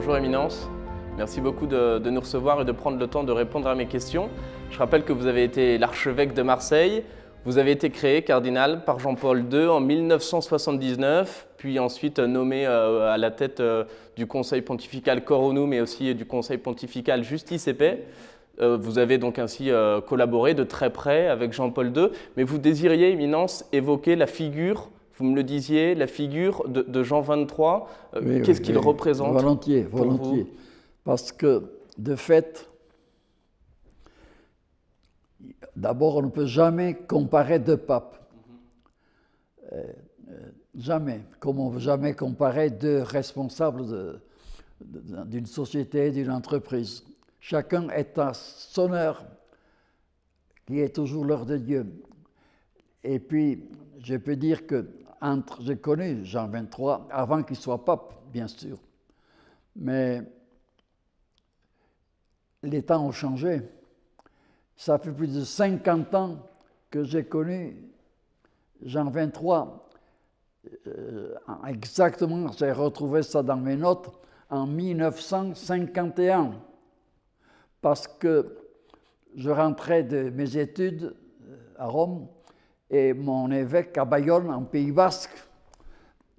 Bonjour Éminence, merci beaucoup de nous recevoir et de prendre le temps de répondre à mes questions. Je rappelle que vous avez été l'archevêque de Marseille, vous avez été créé cardinal par Jean-Paul II en 1979, puis ensuite nommé à la tête du Conseil pontifical Coronum mais aussi du Conseil pontifical Justice et Paix. Vous avez donc ainsi collaboré de très près avec Jean-Paul II, mais vous désiriez, Éminence, évoquer la figure, vous me le disiez, la figure de Jean XXIII. Qu'est-ce qu'il représente? Volontiers, volontiers. Parce que, de fait, d'abord, on ne peut jamais comparer deux papes. Jamais. Comme on ne peut jamais comparer deux responsables d'une société, d'une entreprise. Chacun est à son heure, qui est toujours l'heure de Dieu. Et puis, je peux dire que j'ai connu Jean XXIII avant qu'il soit pape, bien sûr. Mais les temps ont changé. Ça fait plus de 50 ans que j'ai connu Jean XXIII. Exactement, j'ai retrouvé ça dans mes notes, en 1951. Parce que je rentrais de mes études à Rome et mon évêque à Bayonne, en Pays Basque,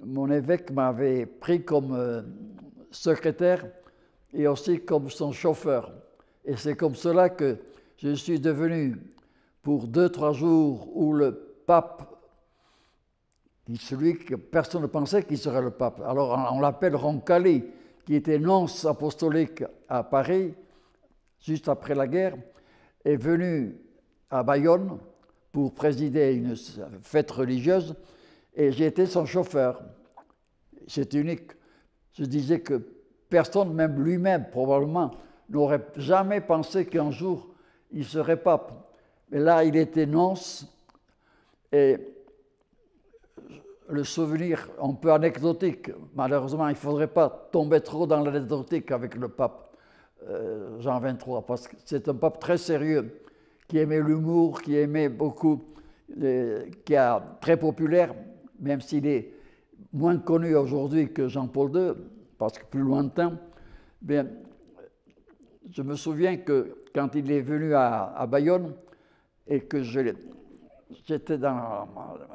mon évêque m'avait pris comme secrétaire et aussi comme son chauffeur. Et c'est comme cela que je suis devenu, pour 2-3 jours où le pape, celui que personne ne pensait qu'il serait le pape, alors on l'appelle Roncalli, qui était nonce apostolique à Paris, juste après la guerre, est venu à Bayonne pour présider une fête religieuse et j'ai été son chauffeur. C'est unique. Je disais que personne, même lui-même probablement, n'aurait jamais pensé qu'un jour il serait pape. Mais là, il était nonce et le souvenir un peu anecdotique, malheureusement, il ne faudrait pas tomber trop dans l'anecdotique avec le pape Jean XXIII, parce que c'est un pape très sérieux, qui aimait l'humour, qui aimait beaucoup, qui est très populaire, même s'il est moins connu aujourd'hui que Jean-Paul II, parce que plus lointain. Bien, je me souviens que quand il est venu à Bayonne et que j'étais dans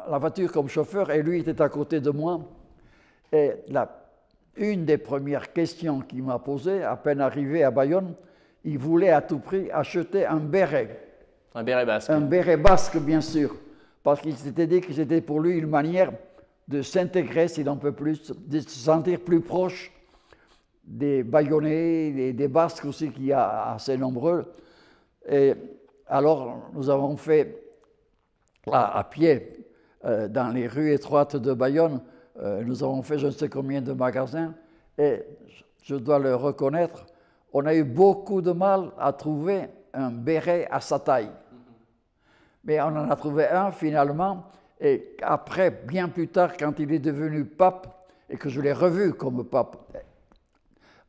la voiture comme chauffeur et lui était à côté de moi, et une des premières questions qu'il m'a posées, à peine arrivé à Bayonne, il voulait à tout prix acheter un béret. Un béret basque. Un béret basque, bien sûr, parce qu'il s'était dit que c'était pour lui une manière de s'intégrer, s'il en peut plus, de se sentir plus proche des Bayonnais, des Basques aussi, qui y a assez nombreux. Et alors, nous avons fait, à pied, dans les rues étroites de Bayonne, nous avons fait je ne sais combien de magasins, et je dois le reconnaître, on a eu beaucoup de mal à trouver un béret à sa taille. Mais on en a trouvé un finalement, et après, bien plus tard, quand il est devenu pape, et que je l'ai revu comme pape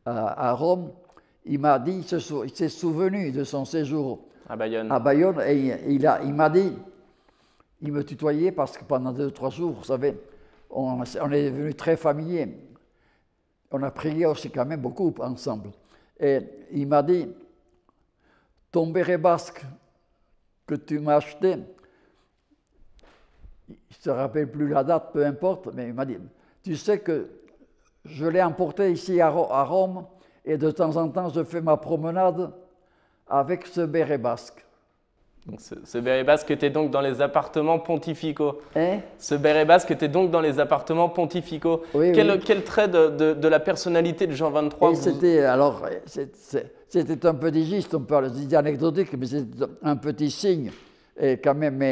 à Rome, il m'a dit, il s'est souvenu de son séjour à Bayonne et il m'a dit, il me tutoyait parce que pendant 2-3 jours, vous savez, on est devenu très familier. On a prié aussi quand même beaucoup ensemble. Et il m'a dit, ton béret basque que tu m'as acheté, il ne se rappelle plus la date, peu importe, mais il m'a dit, tu sais que je l'ai emporté ici à Rome et de temps en temps je fais ma promenade avec ce béret basque. Donc ce béret basque était donc dans les appartements pontificaux. Hein? Ce béret basque était donc dans les appartements pontificaux. Oui, quel trait de la personnalité de Jean XXIII C'était un petit geste, on peut le dire anecdotique, mais c'était un petit signe, et quand même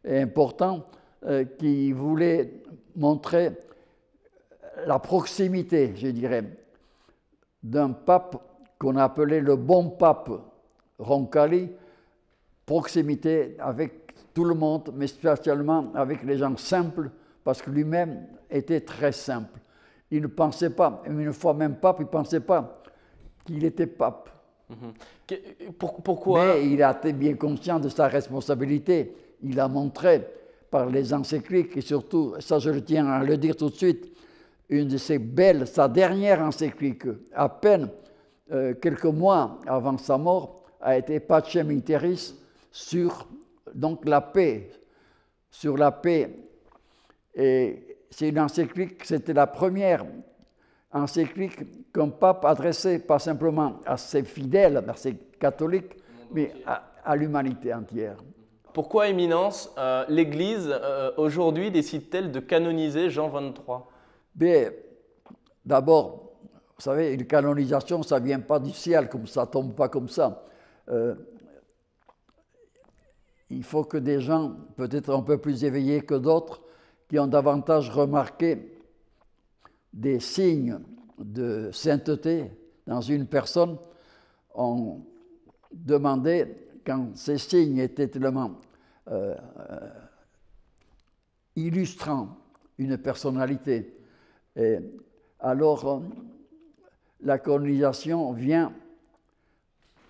important, qui voulait montrer la proximité, je dirais, d'un pape qu'on appelait le bon pape Roncalli, proximité avec tout le monde, mais spécialement avec les gens simples, parce que lui-même était très simple. Il ne pensait pas, une fois même pape, il ne pensait pas qu'il était pape. Pourquoi? Mais il a été bien conscient de sa responsabilité. Il a montré par les encycliques et surtout, ça je tiens à le dire tout de suite, une de ses belles, sa dernière encyclique, à peine quelques mois avant sa mort, a été Pacem in Terris sur donc la paix, sur la paix. Et c'est une encyclique, c'était la première encyclique qu'un pape adressait pas simplement à ses fidèles, à ses catholiques, mais à l'humanité entière. Pourquoi, Éminence, l'Église aujourd'hui décide-t-elle de canoniser Jean 23? D'abord, vous savez, une canonisation, ça ne vient pas du ciel, comme ça ne tombe pas comme ça. Il faut que des gens, peut-être un peu plus éveillés que d'autres, qui ont davantage remarqué des signes de sainteté dans une personne, ont demandé, quand ces signes étaient tellement illustrant une personnalité, et alors la canonisation vient,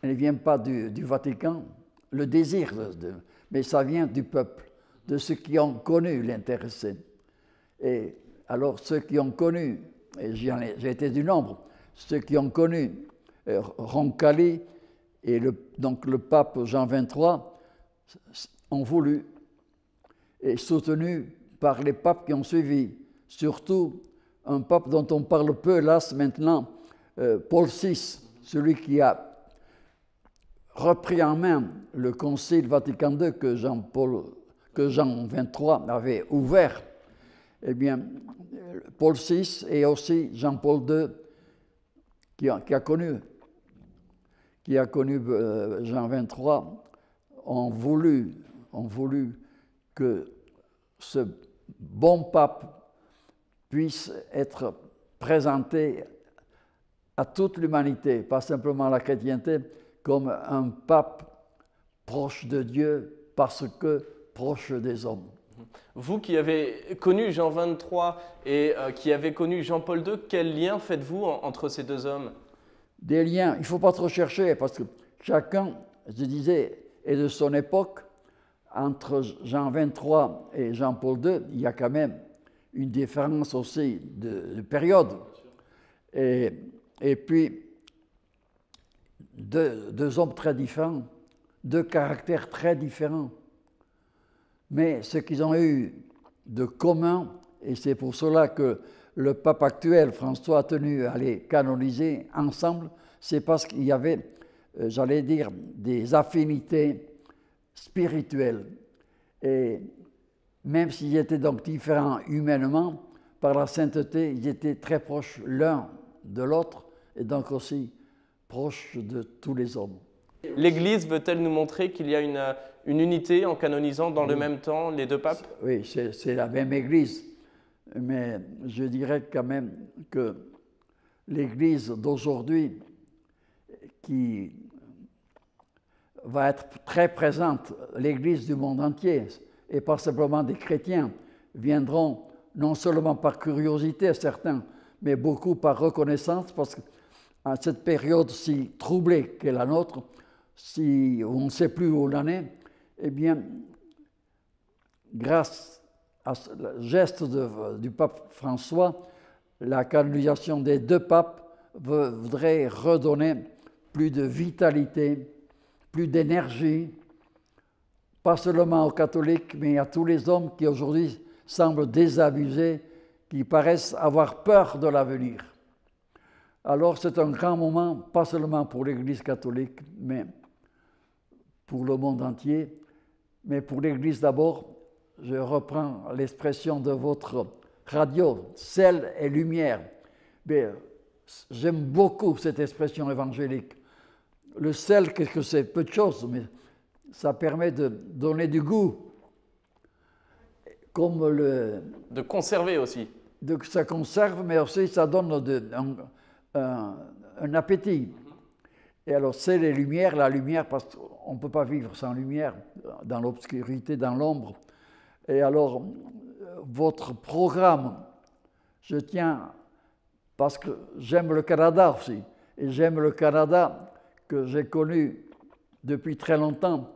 elle ne vient pas du Vatican, le désir, mais ça vient du peuple, de ceux qui ont connu l'intéressé. Et alors ceux qui ont connu, et j'ai été du nombre, ceux qui ont connu Roncalli et donc le pape Jean XXIII ont voulu, et soutenu par les papes qui ont suivi, surtout un pape dont on parle peu, hélas, maintenant, Paul VI, celui qui a repris en main le Concile Vatican II que Jean XXIII avait ouvert. Eh bien, Paul VI et aussi Jean-Paul II, qui a connu Jean XXIII, ont voulu que ce bon pape puisse être présenté à toute l'humanité, pas simplement à la chrétienté, comme un pape proche de Dieu parce que proche des hommes. Vous qui avez connu Jean XXIII et qui avez connu Jean-Paul II, quel lien faites-vous entre ces deux hommes? Des liens, il ne faut pas trop chercher parce que chacun, je disais, est de son époque. Entre Jean XXIII et Jean-Paul II, il y a quand même une différence aussi de période. Et puis, deux hommes très différents, deux caractères très différents. Mais ce qu'ils ont eu de commun, et c'est pour cela que le pape actuel, François, a tenu à les canoniser ensemble, c'est parce qu'il y avait, j'allais dire, des affinités spirituelles. Et même s'ils étaient donc différents humainement, par la sainteté, ils étaient très proches l'un de l'autre, et donc aussi proches de tous les hommes. L'Église veut-elle nous montrer qu'il y a une unité en canonisant dans le même temps les deux papes? Oui, c'est la même Église, mais je dirais quand même que l'Église d'aujourd'hui, qui va être très présente, l'Église du monde entier, et pas simplement des chrétiens, viendront non seulement par curiosité certains, mais beaucoup par reconnaissance, parce qu'à cette période si troublée qu'est la nôtre, si on ne sait plus où on en est, eh bien, grâce à ce geste du pape François, la canonisation des deux papes voudrait redonner plus de vitalité, plus d'énergie, pas seulement aux catholiques, mais à tous les hommes qui aujourd'hui semblent désabusés, qui paraissent avoir peur de l'avenir. Alors c'est un grand moment, pas seulement pour l'Église catholique, mais pour le monde entier, mais pour l'Église d'abord. Je reprends l'expression de votre radio, sel et lumière. Mais j'aime beaucoup cette expression évangélique. Le sel, qu'est-ce que c'est? Peu de choses, mais ça permet de donner du goût. Comme de conserver aussi. Ça conserve, mais aussi ça donne un appétit. Et alors, c'est la lumière, parce qu'on ne peut pas vivre sans lumière, dans l'obscurité, dans l'ombre. Et alors, votre programme, je tiens, parce que j'aime le Canada aussi, et j'aime le Canada que j'ai connu depuis très longtemps.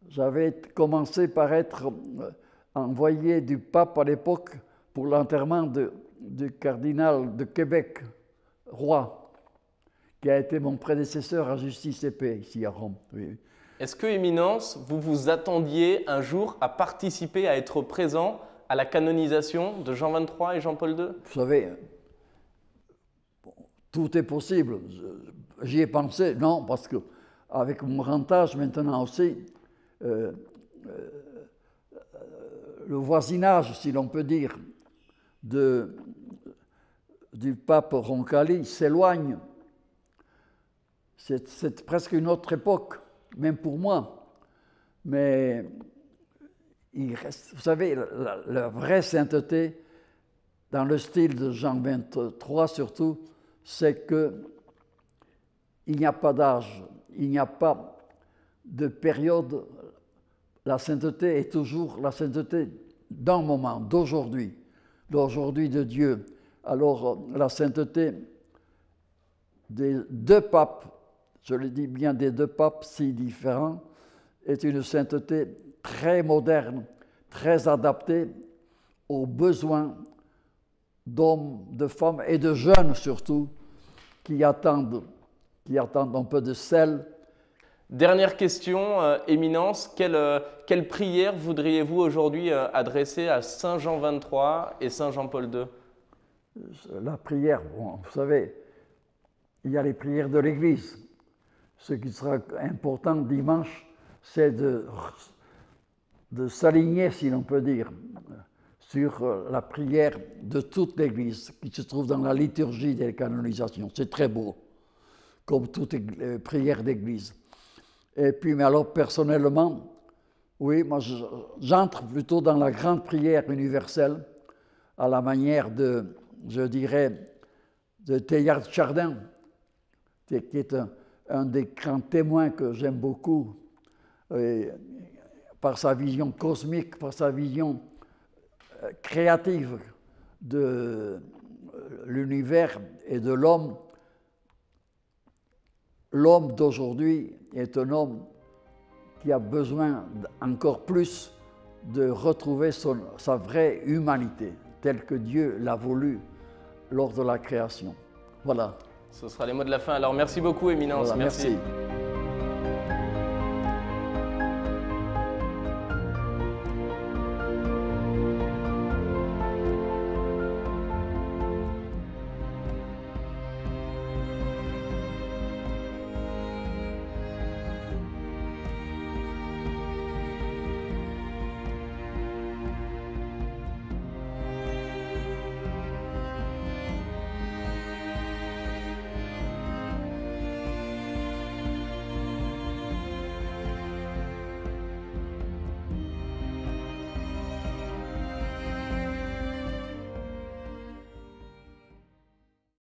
J'avais commencé par être envoyé du pape à l'époque pour l'enterrement du cardinal de Québec, Roy, qui a été mon prédécesseur à Justice et Paix ici à Rome. Oui. Est-ce que, Éminence, vous vous attendiez un jour à participer, à être présent à la canonisation de Jean XXIII et Jean-Paul II? Vous savez, tout est possible. J'y ai pensé, non, parce que avec mon grand âge maintenant aussi, le voisinage, si l'on peut dire, du pape Roncalli s'éloigne. C'est presque une autre époque, même pour moi. Mais il reste, vous savez, la vraie sainteté, dans le style de Jean XXIII surtout, c'est qu'il n'y a pas d'âge, il n'y a pas de période. La sainteté est toujours la sainteté d'un moment, d'aujourd'hui de Dieu. Alors la sainteté des deux papes, je le dis bien des deux papes si différents, est une sainteté très moderne, très adaptée aux besoins d'hommes, de femmes et de jeunes surtout, qui attendent un peu de sel. Dernière question, Éminence, quelle prière voudriez-vous aujourd'hui adresser à Saint Jean XXIII et Saint Jean-Paul II? La prière, bon, vous savez, il y a les prières de l'Église. Ce qui sera important dimanche, c'est de s'aligner, si l'on peut dire, sur la prière de toute l'Église qui se trouve dans la liturgie des canonisations. C'est très beau, comme toute prière d'Église. Et puis, mais alors personnellement, oui, moi j'entre plutôt dans la grande prière universelle, à la manière de, je dirais, de Teilhard de Chardin, qui est un des grands témoins que j'aime beaucoup, par sa vision cosmique, par sa vision créative de l'univers et de l'homme. L'homme d'aujourd'hui est un homme qui a besoin encore plus de retrouver sa vraie humanité, telle que Dieu l'a voulu lors de la création. Voilà. Ce sera les mots de la fin. Alors merci beaucoup, Éminence. Voilà, merci.